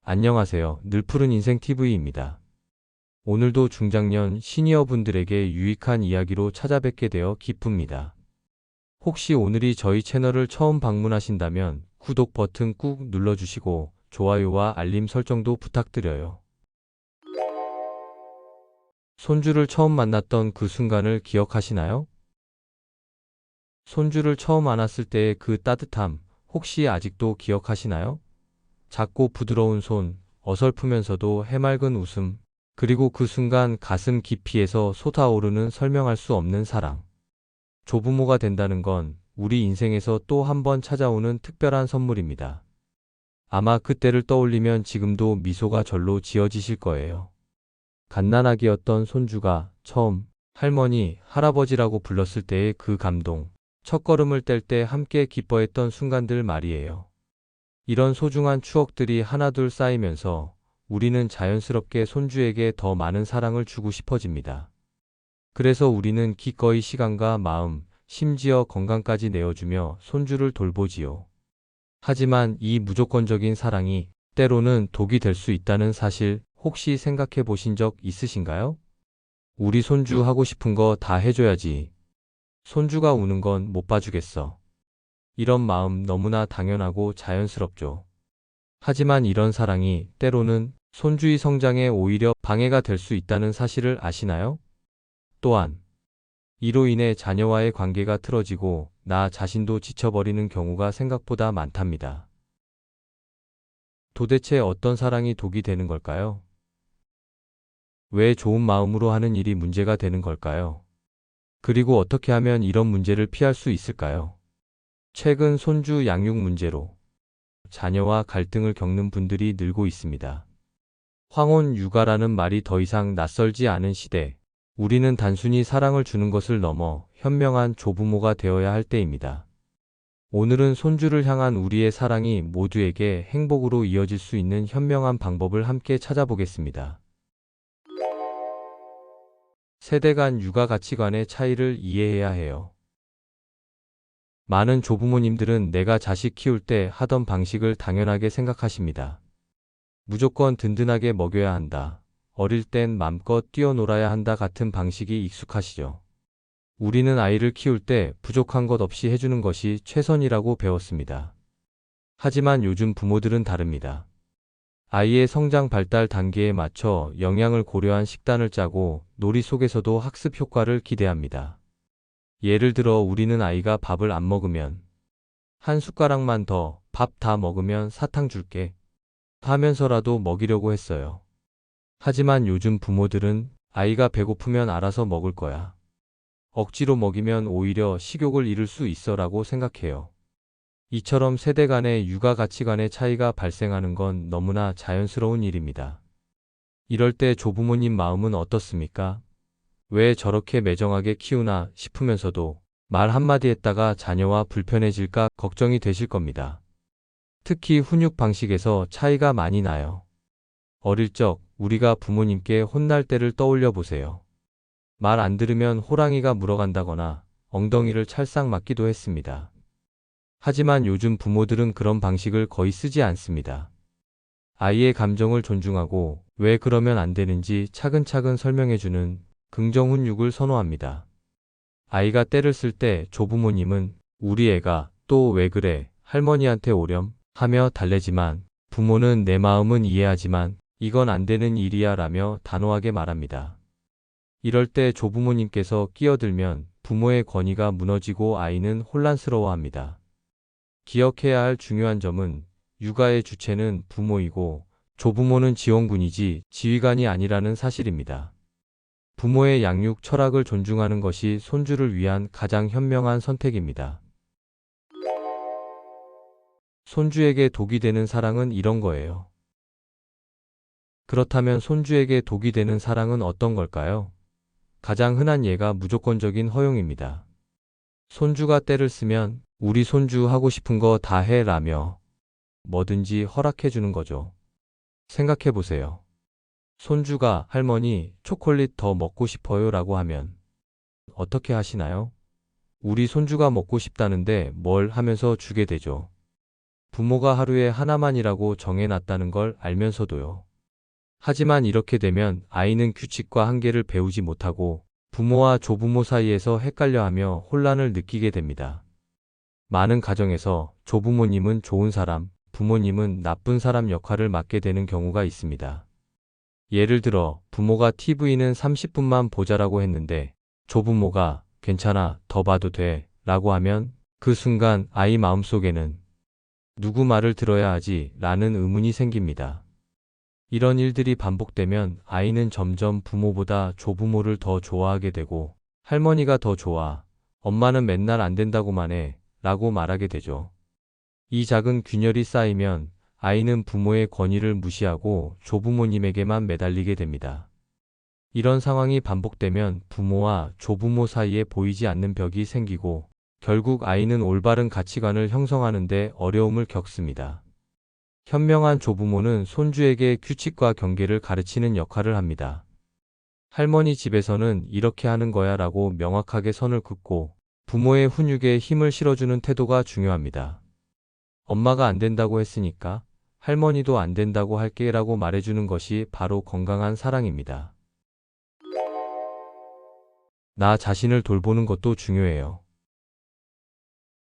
안녕하세요. 늘푸른 인생 TV입니다. 오늘도 중장년 시니어분들에게 유익한 이야기로 찾아뵙게 되어 기쁩니다. 혹시 오늘이 저희 채널을 처음 방문하신다면 구독 버튼 꾹 눌러주시고 좋아요와 알림 설정도 부탁드려요. 손주를 처음 만났던 그 순간을 기억하시나요? 손주를 처음 안았을 때의 그 따뜻함, 혹시 아직도 기억하시나요? 작고 부드러운 손, 어설프면서도 해맑은 웃음, 그리고 그 순간 가슴 깊이에서 솟아오르는 설명할 수 없는 사랑. 조부모가 된다는 건 우리 인생에서 또 한 번 찾아오는 특별한 선물입니다. 아마 그때를 떠올리면 지금도 미소가 절로 지어지실 거예요. 갓난아기였던 손주가 처음 할머니, 할아버지라고 불렀을 때의 그 감동, 첫걸음을 뗄 때 함께 기뻐했던 순간들 말이에요. 이런 소중한 추억들이 하나둘 쌓이면서 우리는 자연스럽게 손주에게 더 많은 사랑을 주고 싶어집니다. 그래서 우리는 기꺼이 시간과 마음, 심지어 건강까지 내어주며 손주를 돌보지요. 하지만 이 무조건적인 사랑이 때로는 독이 될 수 있다는 사실 혹시 생각해 보신 적 있으신가요? 우리 손주 하고 싶은 거 다 해줘야지. 손주가 우는 건 못 봐주겠어. 이런 마음 너무나 당연하고 자연스럽죠. 하지만 이런 사랑이 때로는 손주의 성장에 오히려 방해가 될 수 있다는 사실을 아시나요? 또한 이로 인해 자녀와의 관계가 틀어지고 나 자신도 지쳐버리는 경우가 생각보다 많답니다. 도대체 어떤 사랑이 독이 되는 걸까요? 왜 좋은 마음으로 하는 일이 문제가 되는 걸까요? 그리고 어떻게 하면 이런 문제를 피할 수 있을까요? 최근 손주 양육 문제로 자녀와 갈등을 겪는 분들이 늘고 있습니다. 황혼 육아라는 말이 더 이상 낯설지 않은 시대, 우리는 단순히 사랑을 주는 것을 넘어 현명한 조부모가 되어야 할 때입니다. 오늘은 손주를 향한 우리의 사랑이 모두에게 행복으로 이어질 수 있는 현명한 방법을 함께 찾아보겠습니다. 세대 간 육아 가치관의 차이를 이해해야 해요. 많은 조부모님들은 내가 자식 키울 때 하던 방식을 당연하게 생각하십니다. 무조건 든든하게 먹여야 한다. 어릴 땐 맘껏 뛰어놀아야 한다 같은 방식이 익숙하시죠. 우리는 아이를 키울 때 부족한 것 없이 해주는 것이 최선이라고 배웠습니다. 하지만 요즘 부모들은 다릅니다. 아이의 성장 발달 단계에 맞춰 영양을 고려한 식단을 짜고 놀이 속에서도 학습 효과를 기대합니다. 예를 들어 우리는 아이가 밥을 안 먹으면 한 숟가락만 더, 밥 다 먹으면 사탕 줄게 하면서라도 먹이려고 했어요. 하지만 요즘 부모들은 아이가 배고프면 알아서 먹을 거야. 억지로 먹이면 오히려 식욕을 잃을 수 있어라고 생각해요. 이처럼 세대 간의 육아 가치관의 차이가 발생하는 건 너무나 자연스러운 일입니다. 이럴 때 조부모님 마음은 어떻습니까? 왜 저렇게 매정하게 키우나 싶으면서도 말 한마디 했다가 자녀와 불편해질까 걱정이 되실 겁니다. 특히 훈육 방식에서 차이가 많이 나요. 어릴 적 우리가 부모님께 혼날 때를 떠올려 보세요. 말 안 들으면 호랑이가 물어간다거나 엉덩이를 찰싹 맞기도 했습니다. 하지만 요즘 부모들은 그런 방식을 거의 쓰지 않습니다. 아이의 감정을 존중하고 왜 그러면 안 되는지 차근차근 설명해주는 긍정 훈육을 선호합니다. 아이가 떼를 쓸 때 조부모님은 우리 애가 또 왜 그래 할머니한테 오렴 하며 달래지만 부모는 내 마음은 이해하지만 이건 안 되는 일이야 라며 단호하게 말합니다. 이럴 때 조부모님께서 끼어들면 부모의 권위가 무너지고 아이는 혼란스러워합니다. 기억해야 할 중요한 점은 육아의 주체는 부모이고 조부모는 지원군이지 지휘관이 아니라는 사실입니다. 부모의 양육 철학을 존중하는 것이 손주를 위한 가장 현명한 선택입니다. 손주에게 독이 되는 사랑은 이런 거예요. 그렇다면 손주에게 독이 되는 사랑은 어떤 걸까요? 가장 흔한 예가 무조건적인 허용입니다. 손주가 떼를 쓰면 우리 손주 하고 싶은 거 다 해 라며 뭐든지 허락해 주는 거죠. 생각해 보세요. 손주가 할머니 초콜릿 더 먹고 싶어요 라고 하면 어떻게 하시나요? 우리 손주가 먹고 싶다는데 뭘 하면서 주게 되죠. 부모가 하루에 하나만이라고 정해놨다는 걸 알면서도요. 하지만 이렇게 되면 아이는 규칙과 한계를 배우지 못하고 부모와 조부모 사이에서 헷갈려하며 혼란을 느끼게 됩니다. 많은 가정에서 조부모님은 좋은 사람, 부모님은 나쁜 사람 역할을 맡게 되는 경우가 있습니다. 예를 들어 부모가 TV는 30분만 보자라고 했는데 조부모가 괜찮아, 더 봐도 돼 라고 하면 그 순간 아이 마음속에는 누구 말을 들어야 하지? 라는 의문이 생깁니다. 이런 일들이 반복되면 아이는 점점 부모보다 조부모를 더 좋아하게 되고 할머니가 더 좋아, 엄마는 맨날 안 된다고만 해 라고 말하게 되죠. 이 작은 균열이 쌓이면 아이는 부모의 권위를 무시하고 조부모님에게만 매달리게 됩니다. 이런 상황이 반복되면 부모와 조부모 사이에 보이지 않는 벽이 생기고 결국 아이는 올바른 가치관을 형성하는 데 어려움을 겪습니다. 현명한 조부모는 손주에게 규칙과 경계를 가르치는 역할을 합니다. 할머니 집에서는 이렇게 하는 거야 라고 명확하게 선을 긋고 부모의 훈육에 힘을 실어주는 태도가 중요합니다. 엄마가 안 된다고 했으니까 할머니도 안 된다고 할게 라고 말해주는 것이 바로 건강한 사랑입니다. 나 자신을 돌보는 것도 중요해요.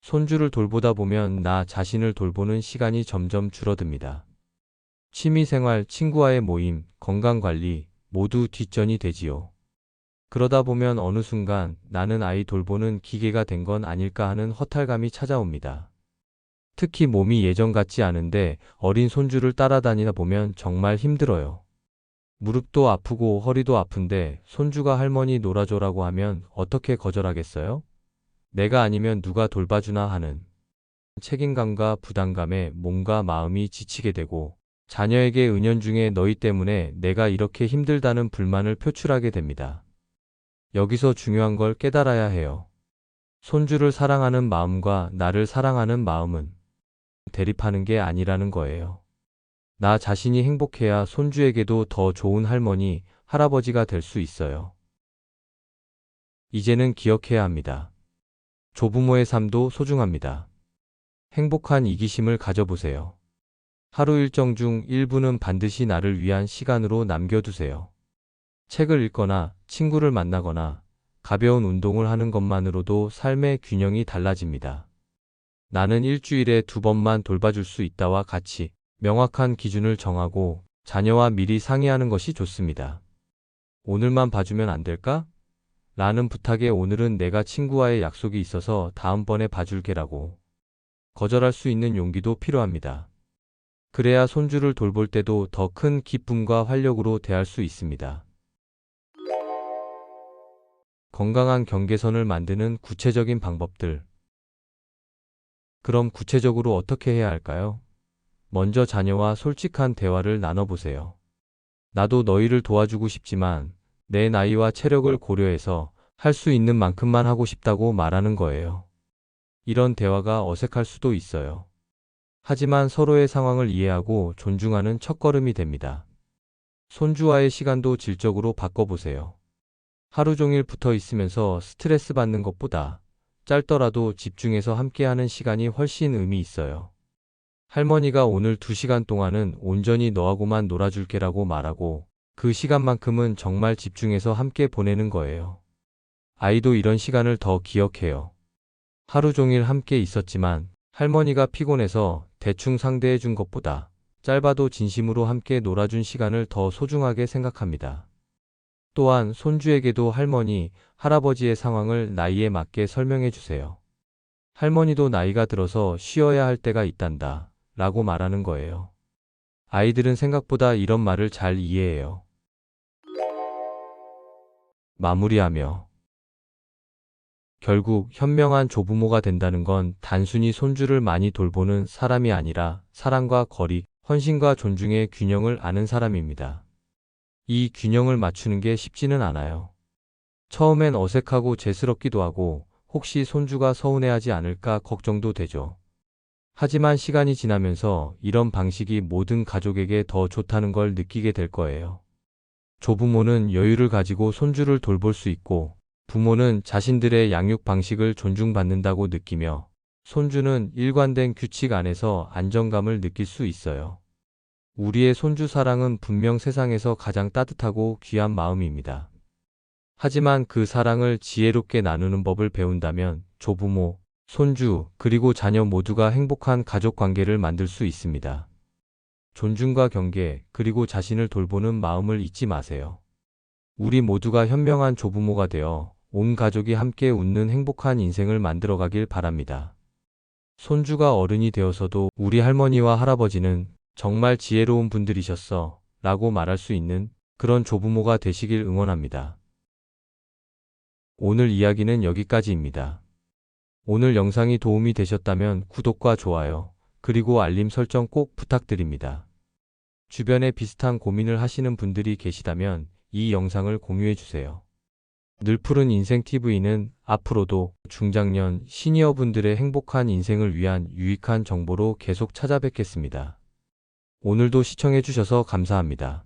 손주를 돌보다 보면 나 자신을 돌보는 시간이 점점 줄어듭니다. 취미생활, 친구와의 모임, 건강관리 모두 뒷전이 되지요. 그러다 보면 어느 순간 나는 아이 돌보는 기계가 된 건 아닐까 하는 허탈감이 찾아옵니다. 특히 몸이 예전 같지 않은데 어린 손주를 따라다니다 보면 정말 힘들어요. 무릎도 아프고 허리도 아픈데 손주가 할머니 놀아줘라고 하면 어떻게 거절하겠어요? 내가 아니면 누가 돌봐주나 하는 책임감과 부담감에 몸과 마음이 지치게 되고 자녀에게 은연중에 너희 때문에 내가 이렇게 힘들다는 불만을 표출하게 됩니다. 여기서 중요한 걸 깨달아야 해요. 손주를 사랑하는 마음과 나를 사랑하는 마음은 대립하는 게 아니라는 거예요. 나 자신이 행복해야 손주에게도 더 좋은 할머니, 할아버지가 될 수 있어요. 이제는 기억해야 합니다. 조부모의 삶도 소중합니다. 행복한 이기심을 가져보세요. 하루 일정 중 일부는 반드시 나를 위한 시간으로 남겨두세요. 책을 읽거나 친구를 만나거나 가벼운 운동을 하는 것만으로도 삶의 균형이 달라집니다. 나는 일주일에 2번만 돌봐줄 수 있다와 같이 명확한 기준을 정하고 자녀와 미리 상의하는 것이 좋습니다. 오늘만 봐주면 안 될까? 라는 부탁에 오늘은 내가 친구와의 약속이 있어서 다음번에 봐줄게라고 거절할 수 있는 용기도 필요합니다. 그래야 손주를 돌볼 때도 더 큰 기쁨과 활력으로 대할 수 있습니다. 건강한 경계선을 만드는 구체적인 방법들. 그럼 구체적으로 어떻게 해야 할까요? 먼저 자녀와 솔직한 대화를 나눠보세요. 나도 너희를 도와주고 싶지만 내 나이와 체력을 고려해서 할 수 있는 만큼만 하고 싶다고 말하는 거예요. 이런 대화가 어색할 수도 있어요. 하지만 서로의 상황을 이해하고 존중하는 첫걸음이 됩니다. 손주와의 시간도 질적으로 바꿔보세요. 하루 종일 붙어 있으면서 스트레스 받는 것보다 짧더라도 집중해서 함께하는 시간이 훨씬 의미 있어요. 할머니가 오늘 2시간 동안은 온전히 너하고만 놀아줄게라고 말하고 그 시간만큼은 정말 집중해서 함께 보내는 거예요. 아이도 이런 시간을 더 기억해요. 하루 종일 함께 있었지만 할머니가 피곤해서 대충 상대해 준 것보다 짧아도 진심으로 함께 놀아준 시간을 더 소중하게 생각합니다. 또한 손주에게도 할머니, 할아버지의 상황을 나이에 맞게 설명해 주세요. 할머니도 나이가 들어서 쉬어야 할 때가 있단다 라고 말하는 거예요. 아이들은 생각보다 이런 말을 잘 이해해요. 마무리하며 결국 현명한 조부모가 된다는 건 단순히 손주를 많이 돌보는 사람이 아니라 사랑과 거리, 헌신과 존중의 균형을 아는 사람입니다. 이 균형을 맞추는 게 쉽지는 않아요. 처음엔 어색하고 재스럽기도 하고 혹시 손주가 서운해하지 않을까 걱정도 되죠. 하지만 시간이 지나면서 이런 방식이 모든 가족에게 더 좋다는 걸 느끼게 될 거예요. 조부모는 여유를 가지고 손주를 돌볼 수 있고 부모는 자신들의 양육 방식을 존중받는다고 느끼며 손주는 일관된 규칙 안에서 안정감을 느낄 수 있어요. 우리의 손주 사랑은 분명 세상에서 가장 따뜻하고 귀한 마음입니다. 하지만 그 사랑을 지혜롭게 나누는 법을 배운다면 조부모, 손주, 그리고 자녀 모두가 행복한 가족 관계를 만들 수 있습니다. 존중과 경계, 그리고 자신을 돌보는 마음을 잊지 마세요. 우리 모두가 현명한 조부모가 되어 온 가족이 함께 웃는 행복한 인생을 만들어가길 바랍니다. 손주가 어른이 되어서도 우리 할머니와 할아버지는 정말 지혜로운 분들이셨어 라고 말할 수 있는 그런 조부모가 되시길 응원합니다. 오늘 이야기는 여기까지입니다. 오늘 영상이 도움이 되셨다면 구독과 좋아요, 그리고 알림 설정 꼭 부탁드립니다. 주변에 비슷한 고민을 하시는 분들이 계시다면 이 영상을 공유해 주세요. 늘푸른 인생TV는 앞으로도 중장년 시니어분들의 행복한 인생을 위한 유익한 정보로 계속 찾아뵙겠습니다. 오늘도 시청해 주셔서 감사합니다.